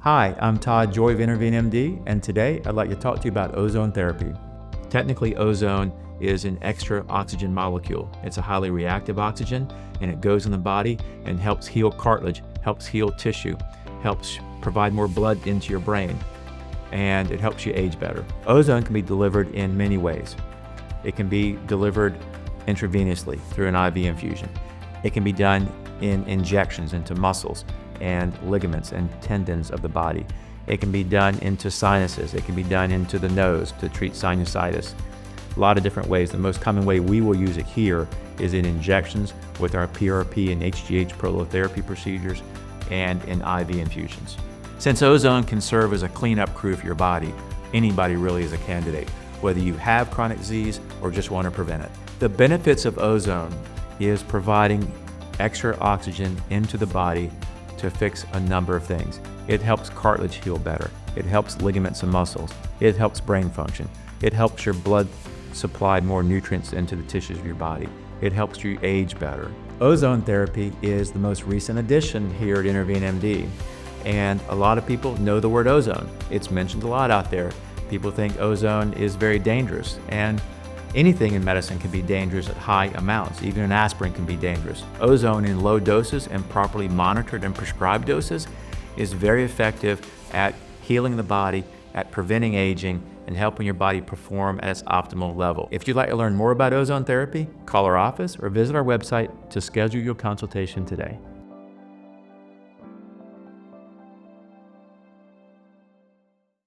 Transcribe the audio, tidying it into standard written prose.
Hi, I'm Todd Joye of InterveneMD, and today I'd like to talk to you about ozone therapy. Technically, ozone is an extra oxygen molecule. It's a highly reactive oxygen, and it goes in the body and helps heal cartilage, helps heal tissue, helps provide more blood into your brain, and it helps you age better. Ozone can be delivered in many ways. It can be delivered intravenously through an IV infusion. It can be done in injections into muscles and ligaments and tendons of the body. It can be done into sinuses. It can be done into the nose to treat sinusitis. A lot of different ways. The most common way we will use it here is in injections with our PRP and HGH prolotherapy procedures and in IV infusions. Since ozone can serve as a cleanup crew for your body, anybody really is a candidate, whether you have chronic disease or just want to prevent it. The benefits of ozone is providing extra oxygen into the body to fix a number of things. It helps cartilage heal better. It helps ligaments and muscles. It helps brain function. It helps your blood supply more nutrients into the tissues of your body. It helps you age better. Ozone therapy is the most recent addition here at InterveneMD, and a lot of people know the word ozone. It's mentioned a lot out there. People think ozone is very dangerous, and anything in medicine can be dangerous at high amounts. Even an aspirin can be dangerous. Ozone in low doses and properly monitored and prescribed doses is very effective at healing the body, at preventing aging, and helping your body perform at its optimal level. If you'd like to learn more about ozone therapy, call our office or visit our website to schedule your consultation today.